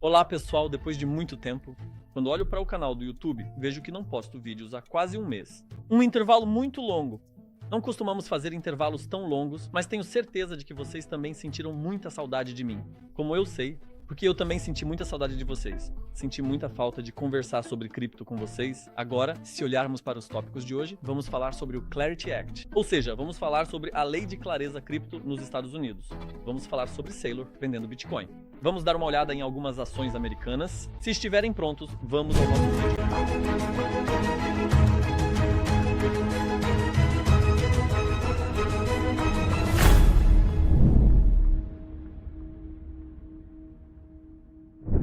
Olá pessoal, depois de muito tempo, quando olho para o canal do YouTube, vejo que não posto vídeos há quase um mês. Um intervalo muito longo. Não costumamos fazer intervalos tão longos, mas tenho certeza de que vocês também sentiram muita saudade de mim. Como eu sei, porque eu também senti muita saudade de vocês. Senti muita falta de conversar sobre cripto com vocês. Agora, se olharmos para os tópicos de hoje, vamos falar sobre o Clarity Act. Ou seja, vamos falar sobre a Lei de Clareza Cripto nos Estados Unidos. Vamos falar sobre Saylor vendendo Bitcoin. Vamos dar uma olhada em algumas ações americanas. Se estiverem prontos, vamos ao nosso vídeo.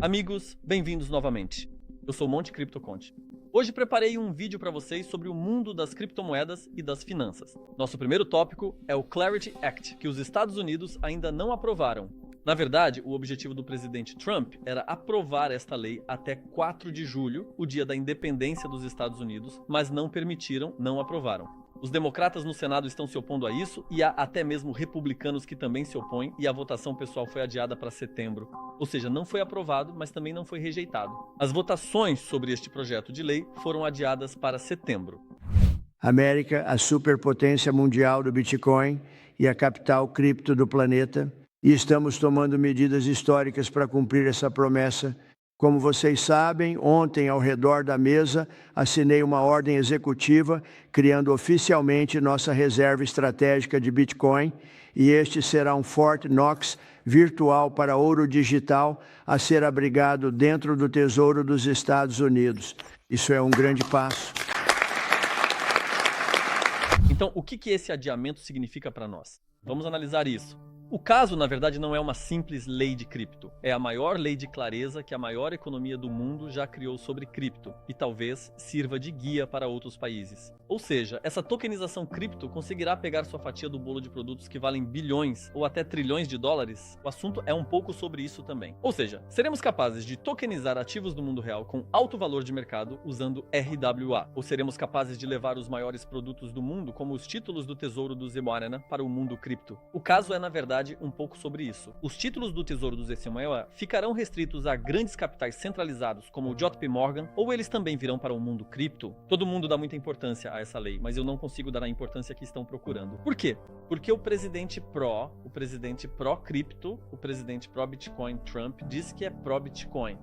Amigos, bem-vindos novamente. Eu sou Monte Cripto Conte. Hoje preparei um vídeo para vocês sobre o mundo das criptomoedas e das finanças. Nosso primeiro tópico é o Clarity Act, que os Estados Unidos ainda não aprovaram. Na verdade, o objetivo do presidente Trump era aprovar esta lei até 4 de julho, o dia da independência dos Estados Unidos, mas não permitiram, não aprovaram. Os democratas no Senado estão se opondo a isso e há até mesmo republicanos que também se opõem e a votação pessoal foi adiada para setembro. Ou seja, não foi aprovado, mas também não foi rejeitado. As votações sobre este projeto de lei foram adiadas para setembro. América, a superpotência mundial do Bitcoin e a capital cripto do planeta, e estamos tomando medidas históricas para cumprir essa promessa. Como vocês sabem, ontem, ao redor da mesa, assinei uma ordem executiva criando oficialmente nossa reserva estratégica de Bitcoin, e este será um Fort Knox virtual para ouro digital a ser abrigado dentro do Tesouro dos Estados Unidos. Isso é um grande passo. Então, o que esse adiamento significa para nós? Vamos analisar isso. O caso, na verdade, não é uma simples lei de cripto. É a maior lei de clareza que a maior economia do mundo já criou sobre cripto e talvez sirva de guia para outros países. Ou seja, essa tokenização cripto conseguirá pegar sua fatia do bolo de produtos que valem bilhões ou até trilhões de dólares? O assunto é um pouco sobre isso também. Ou seja, seremos capazes de tokenizar ativos do mundo real com alto valor de mercado usando RWA. Ou seremos capazes de levar os maiores produtos do mundo, como os títulos do Tesouro do Zimmermann, para o mundo cripto. O caso é, na verdade, um pouco sobre isso. Os títulos do Tesouro do Zimmermann ficarão restritos a grandes capitais centralizados como o JP Morgan, ou eles também virão para o mundo cripto? Todo mundo dá muita importância a essa lei, mas eu não consigo dar a importância que estão procurando. Por quê? Porque o presidente pró-cripto, o presidente pró-Bitcoin Trump, diz que é pró-Bitcoin.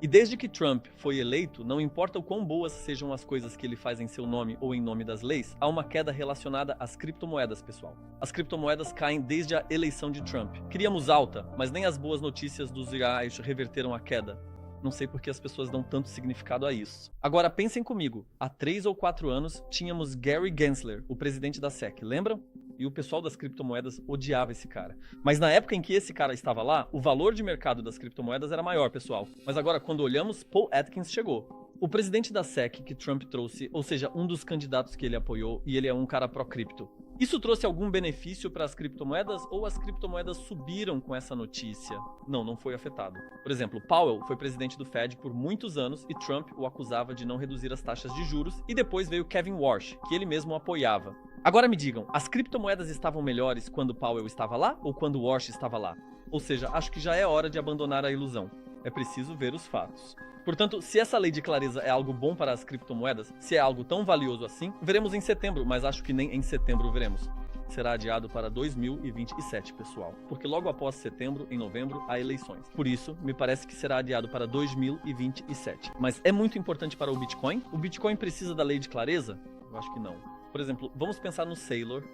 E desde que Trump foi eleito, não importa o quão boas sejam as coisas que ele faz em seu nome ou em nome das leis, há uma queda relacionada às criptomoedas, pessoal. As criptomoedas caem desde a eleição de Trump. Queríamos alta, mas nem as boas notícias dos reais reverteram a queda. Não sei por que as pessoas dão tanto significado a isso. Agora pensem comigo, há 3 ou 4 anos tínhamos Gary Gensler, o presidente da SEC, lembram? E o pessoal das criptomoedas odiava esse cara. Mas na época em que esse cara estava lá, o valor de mercado das criptomoedas era maior, pessoal. Mas agora, quando olhamos, Paul Atkins chegou. O presidente da SEC que Trump trouxe, ou seja, um dos candidatos que ele apoiou, e ele é um cara pró-cripto. Isso trouxe algum benefício para as criptomoedas ou as criptomoedas subiram com essa notícia? Não, não foi afetado. Por exemplo, Powell foi presidente do Fed por muitos anos e Trump o acusava de não reduzir as taxas de juros, e depois veio Kevin Warsh, que ele mesmo apoiava. Agora me digam, as criptomoedas estavam melhores quando Powell estava lá ou quando Warsh estava lá? Ou seja, acho que já é hora de abandonar a ilusão. É preciso ver os fatos. Portanto, se essa lei de clareza é algo bom para as criptomoedas, se é algo tão valioso assim, veremos em setembro, mas acho que nem em setembro veremos. Será adiado para 2027, pessoal. Porque logo após setembro, em novembro, há eleições. Por isso, me parece que será adiado para 2027. Mas é muito importante para o Bitcoin? O Bitcoin precisa da lei de clareza? Eu acho que não. Por exemplo, vamos pensar no Saylor.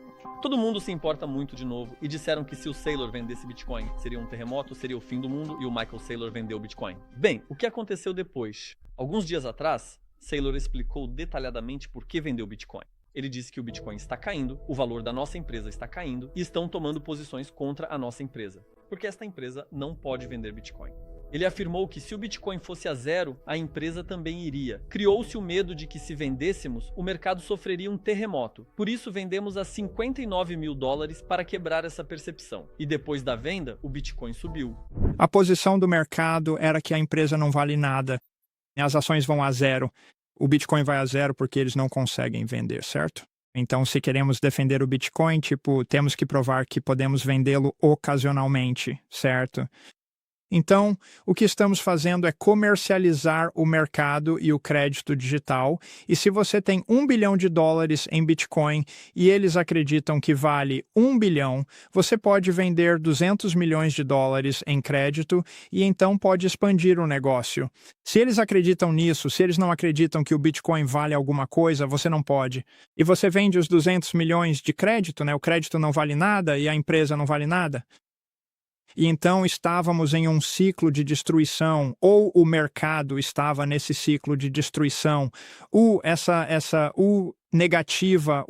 Todo mundo se importa muito de novo e disseram que se o Saylor vendesse Bitcoin, seria um terremoto, seria o fim do mundo e o Michael Saylor vendeu Bitcoin. Bem, o que aconteceu depois? Alguns dias atrás, Saylor explicou detalhadamente por que vendeu Bitcoin. Ele disse que o Bitcoin está caindo, o valor da nossa empresa está caindo e estão tomando posições contra a nossa empresa, porque esta empresa não pode vender Bitcoin. Ele afirmou que se o Bitcoin fosse a zero, a empresa também iria. Criou-se o medo de que se vendêssemos, o mercado sofreria um terremoto. Por isso vendemos a $59 mil para quebrar essa percepção. E depois da venda, o Bitcoin subiu. A posição do mercado era que a empresa não vale nada. As ações vão a zero. O Bitcoin vai a zero porque eles não conseguem vender, certo? Então, se queremos defender o Bitcoin, temos que provar que podemos vendê-lo ocasionalmente, certo? Então, o que estamos fazendo é comercializar o mercado e o crédito digital. E se você tem $1 bilhão em Bitcoin e eles acreditam que vale 1 bilhão, você pode vender $200 milhões em crédito e então pode expandir o negócio. Se eles acreditam nisso, se eles não acreditam que o Bitcoin vale alguma coisa, você não pode. E você vende os 200 milhões de crédito, né? O crédito não vale nada e a empresa não vale nada. E então estávamos em um ciclo de destruição, ou o mercado estava nesse ciclo de destruição, essa negativa,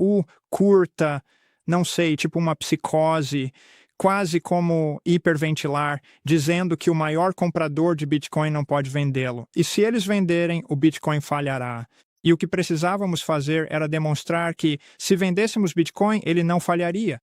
curta, não sei, tipo uma psicose, quase como hiperventilar, dizendo que o maior comprador de Bitcoin não pode vendê-lo. E se eles venderem, o Bitcoin falhará. E o que precisávamos fazer era demonstrar que, se vendêssemos Bitcoin, ele não falharia.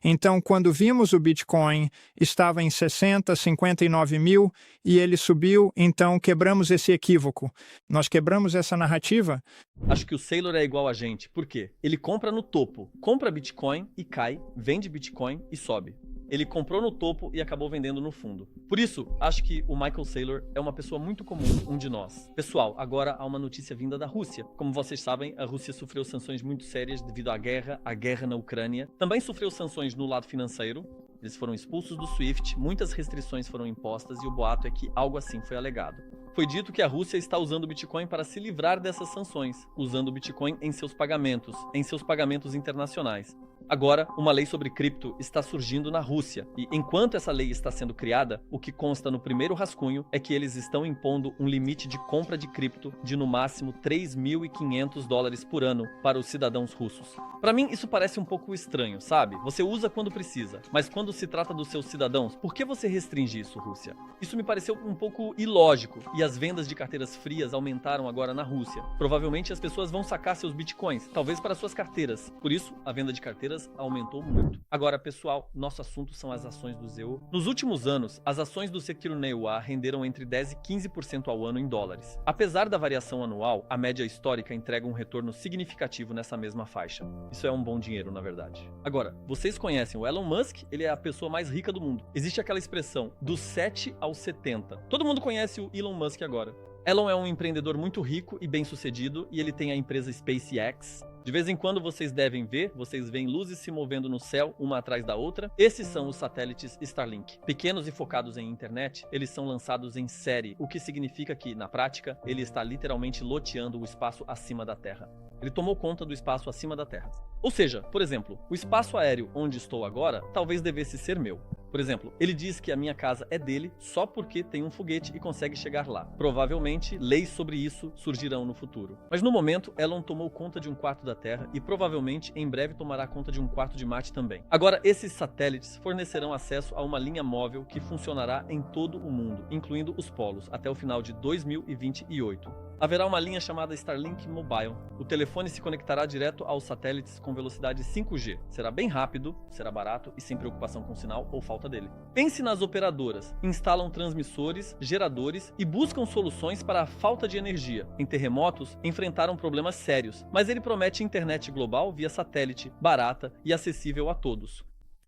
Então, quando vimos o Bitcoin, estava em 60, 59 mil e ele subiu, então quebramos esse equívoco. Nós quebramos essa narrativa. Acho que o Saylor é igual a gente. Por quê? Ele compra no topo, compra Bitcoin e cai, vende Bitcoin e sobe. Ele comprou no topo e acabou vendendo no fundo. Por isso, acho que o Michael Saylor é uma pessoa muito comum, um de nós. Pessoal, agora há uma notícia vinda da Rússia. Como vocês sabem, a Rússia sofreu sanções muito sérias devido à guerra na Ucrânia. Também sofreu sanções no lado financeiro. Eles foram expulsos do SWIFT, muitas restrições foram impostas e o boato é que algo assim foi alegado. Foi dito que a Rússia está usando o Bitcoin para se livrar dessas sanções, usando o Bitcoin em seus pagamentos internacionais. Agora, uma lei sobre cripto está surgindo na Rússia, e enquanto essa lei está sendo criada, o que consta no primeiro rascunho é que eles estão impondo um limite de compra de cripto de no máximo $3.500 por ano para os cidadãos russos. Para mim, isso parece um pouco estranho, sabe? Você usa quando precisa, mas quando se trata dos seus cidadãos, por que você restringe isso, Rússia? Isso me pareceu um pouco ilógico, e as vendas de carteiras frias aumentaram agora na Rússia. Provavelmente as pessoas vão sacar seus bitcoins, talvez para suas carteiras. Por isso, a venda de carteiras aumentou muito. Agora, pessoal, nosso assunto são as ações do ZEU. Nos últimos anos, as ações do Secure Neua renderam entre 10% e 15% ao ano em dólares. Apesar da variação anual, a média histórica entrega um retorno significativo nessa mesma faixa. Isso é um bom dinheiro, na verdade. Agora, vocês conhecem o Elon Musk? Ele é a pessoa mais rica do mundo. Existe aquela expressão, dos 7 aos 70. Todo mundo conhece o Elon Musk agora. Elon é um empreendedor muito rico e bem-sucedido e ele tem a empresa SpaceX. De vez em quando vocês veem luzes se movendo no céu, uma atrás da outra. Esses são os satélites Starlink. Pequenos e focados em internet, eles são lançados em série, o que significa que, na prática, ele está literalmente loteando o espaço acima da Terra. Ele tomou conta do espaço acima da Terra. Ou seja, por exemplo, o espaço aéreo onde estou agora talvez devesse ser meu. Por exemplo, ele diz que a minha casa é dele só porque tem um foguete e consegue chegar lá. Provavelmente, leis sobre isso surgirão no futuro. Mas no momento, Elon tomou conta de um quarto da Terra e provavelmente em breve tomará conta de um quarto de Marte também. Agora, esses satélites fornecerão acesso a uma linha móvel que funcionará em todo o mundo, incluindo os polos, até o final de 2028. Haverá uma linha chamada Starlink Mobile. O telefone se conectará direto aos satélites com velocidade 5G. Será bem rápido, será barato e sem preocupação com sinal ou falta dele. Pense nas operadoras. Instalam transmissores, geradores e buscam soluções para a falta de energia. Em terremotos, enfrentaram problemas sérios, mas ele promete internet global via satélite, barata e acessível a todos.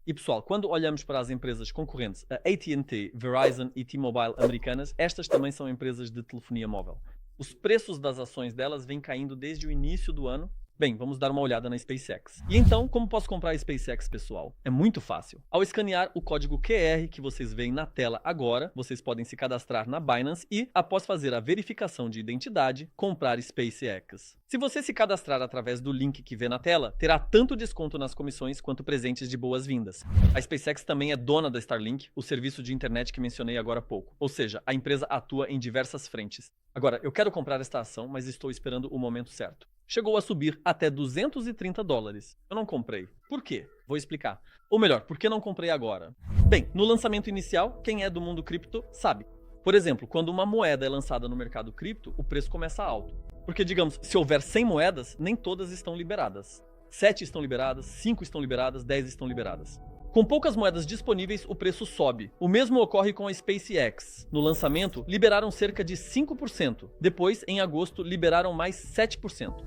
E pessoal, quando olhamos para as empresas concorrentes, a AT&T, Verizon e T-Mobile americanas, estas também são empresas de telefonia móvel. Os preços das ações delas vêm caindo desde o início do ano. Bem, vamos dar uma olhada na SpaceX. E então, como posso comprar a SpaceX, pessoal? É muito fácil. Ao escanear o código QR que vocês veem na tela agora, vocês podem se cadastrar na Binance e, após fazer a verificação de identidade, comprar SpaceX. Se você se cadastrar através do link que vê na tela, terá tanto desconto nas comissões quanto presentes de boas-vindas. A SpaceX também é dona da Starlink, o serviço de internet que mencionei agora há pouco. Ou seja, a empresa atua em diversas frentes. Agora, eu quero comprar esta ação, mas estou esperando o momento certo. Chegou a subir até $230. Eu não comprei. Por quê? Vou explicar. Ou melhor, por que não comprei agora? Bem, no lançamento inicial, quem é do mundo cripto sabe. Por exemplo, quando uma moeda é lançada no mercado cripto, o preço começa alto. Porque, digamos, se houver 100 moedas, nem todas estão liberadas. 7 estão liberadas, 5 estão liberadas, 10 estão liberadas. Com poucas moedas disponíveis, o preço sobe. O mesmo ocorre com a SpaceX. No lançamento, liberaram cerca de 5%. Depois, em agosto, liberaram mais 7%.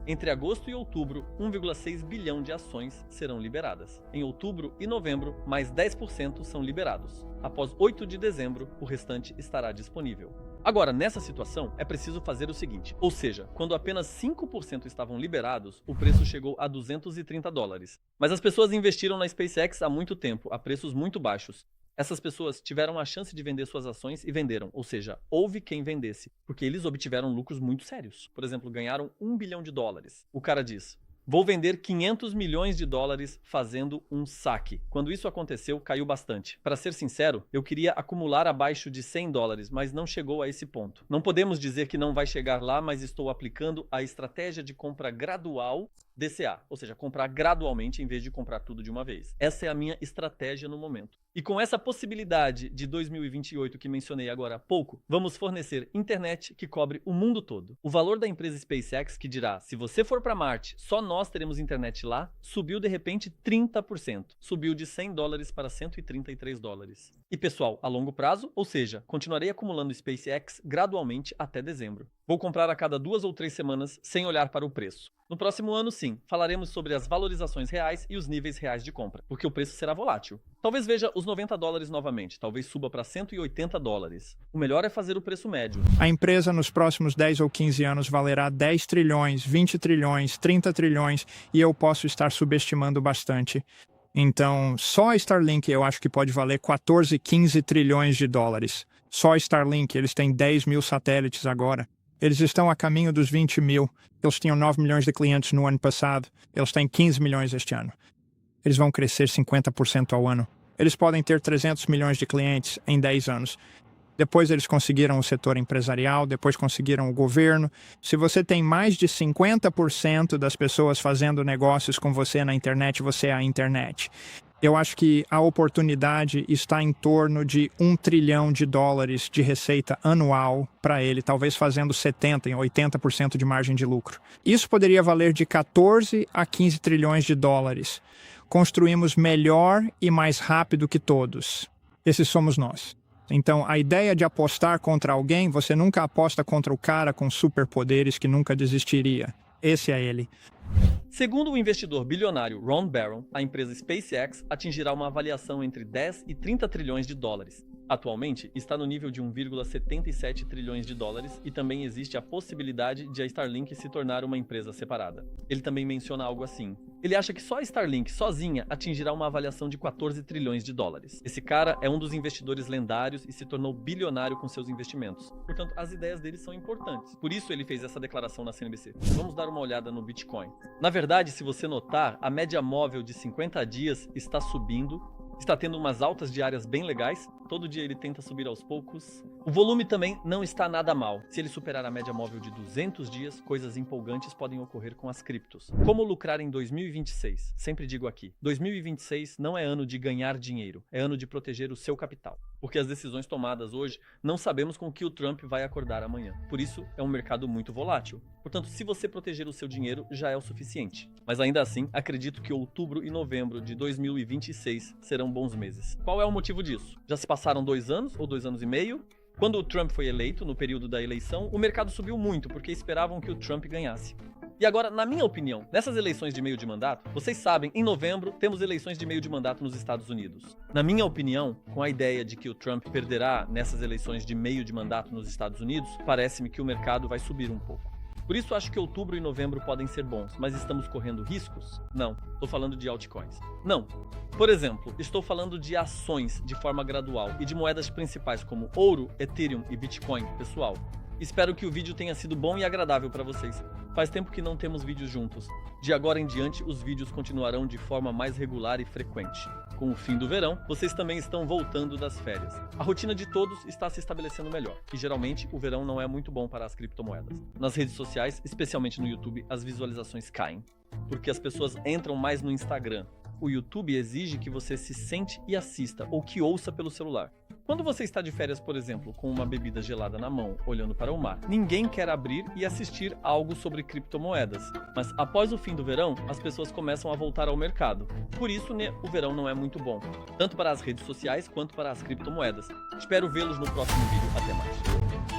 Entre agosto e outubro, 1,6 bilhão de ações serão liberadas. Em outubro e novembro, mais 10% são liberados. Após 8 de dezembro, o restante estará disponível. Agora, nessa situação, é preciso fazer o seguinte, ou seja, quando apenas 5% estavam liberados, o preço chegou a $230. Mas as pessoas investiram na SpaceX há muito tempo, a preços muito baixos. Essas pessoas tiveram a chance de vender suas ações e venderam, ou seja, houve quem vendesse, porque eles obtiveram lucros muito sérios. Por exemplo, ganharam $1 bilhão. O cara diz: vou vender $500 milhões fazendo um saque. Quando isso aconteceu, caiu bastante. Para ser sincero, eu queria acumular abaixo de $100, mas não chegou a esse ponto. Não podemos dizer que não vai chegar lá, mas estou aplicando a estratégia de compra gradual DCA, ou seja, comprar gradualmente em vez de comprar tudo de uma vez. Essa é a minha estratégia no momento. E com essa possibilidade de 2028 que mencionei agora há pouco, vamos fornecer internet que cobre o mundo todo. O valor da empresa SpaceX, que dirá, se você for para Marte, só nós teremos internet lá, subiu de repente 30%. Subiu de $100 para $133. E pessoal, a longo prazo, ou seja, continuarei acumulando SpaceX gradualmente até dezembro. Vou comprar a cada 2 ou 3 semanas sem olhar para o preço. No próximo ano, sim, falaremos sobre as valorizações reais e os níveis reais de compra, porque o preço será volátil. Talvez veja os $90 novamente, talvez suba para $180. O melhor é fazer o preço médio. A empresa nos próximos 10 ou 15 anos valerá 10 trilhões, 20 trilhões, 30 trilhões e eu posso estar subestimando bastante. Então, só a Starlink eu acho que pode valer 14, 15 trilhões de dólares. Só a Starlink, eles têm 10 mil satélites agora. Eles estão a caminho dos 20 mil. Eles tinham 9 milhões de clientes no ano passado. Eles têm 15 milhões este ano. Eles vão crescer 50% ao ano. Eles podem ter 300 milhões de clientes em 10 anos. Depois eles conseguiram o setor empresarial, depois conseguiram o governo. Se você tem mais de 50% das pessoas fazendo negócios com você na internet, você é a internet. Eu acho que a oportunidade está em torno de $1 trilhão de receita anual para ele, talvez fazendo 70% ou 80% de margem de lucro. Isso poderia valer de 14 a 15 trilhões de dólares. Construímos melhor e mais rápido que todos. Esses somos nós. Então, a ideia de apostar contra alguém, você nunca aposta contra o cara com superpoderes que nunca desistiria. Esse é ele. Segundo o investidor bilionário Ron Barron, a empresa SpaceX atingirá uma avaliação entre 10 e 30 trilhões de dólares. Atualmente, está no nível de 1,77 trilhões de dólares e também existe a possibilidade de a Starlink se tornar uma empresa separada. Ele também menciona algo assim. Ele acha que só a Starlink sozinha atingirá uma avaliação de 14 trilhões de dólares. Esse cara é um dos investidores lendários e se tornou bilionário com seus investimentos. Portanto, as ideias dele são importantes. Por isso ele fez essa declaração na CNBC. Vamos dar uma olhada no Bitcoin. Na verdade, se você notar, a média móvel de 50 dias está subindo. Está tendo umas altas diárias bem legais. Todo dia ele tenta subir aos poucos. O volume também não está nada mal. Se ele superar a média móvel de 200 dias, coisas empolgantes podem ocorrer com as criptos. Como lucrar em 2026? Sempre digo aqui, 2026 não é ano de ganhar dinheiro, é ano de proteger o seu capital. Porque as decisões tomadas hoje, não sabemos com que o Trump vai acordar amanhã. Por isso, é um mercado muito volátil. Portanto, se você proteger o seu dinheiro, já é o suficiente. Mas ainda assim, acredito que outubro e novembro de 2026 serão bons meses. Qual é o motivo disso? Já se passaram 2 anos ou 2 anos e meio? Quando o Trump foi eleito, no período da eleição, o mercado subiu muito porque esperavam que o Trump ganhasse. E agora, na minha opinião, nessas eleições de meio de mandato, vocês sabem, em novembro temos eleições de meio de mandato nos Estados Unidos. Na minha opinião, com a ideia de que o Trump perderá nessas eleições de meio de mandato nos Estados Unidos, parece-me que o mercado vai subir um pouco. Por isso acho que outubro e novembro podem ser bons, mas estamos correndo riscos? Não, estou falando de altcoins. Não. Por exemplo, estou falando de ações de forma gradual e de moedas principais como ouro, Ethereum e Bitcoin, pessoal. Espero que o vídeo tenha sido bom e agradável para vocês. Faz tempo que não temos vídeos juntos. De agora em diante, os vídeos continuarão de forma mais regular e frequente. Com o fim do verão, vocês também estão voltando das férias. A rotina de todos está se estabelecendo melhor, e geralmente o verão não é muito bom para as criptomoedas. Nas redes sociais, especialmente no YouTube, as visualizações caem, porque as pessoas entram mais no Instagram. O YouTube exige que você se sente e assista, ou que ouça pelo celular. Quando você está de férias, por exemplo, com uma bebida gelada na mão, olhando para o mar, ninguém quer abrir e assistir algo sobre criptomoedas. Mas após o fim do verão, as pessoas começam a voltar ao mercado. Por isso, o verão não é muito bom, tanto para as redes sociais quanto para as criptomoedas. Espero vê-los no próximo vídeo. Até mais.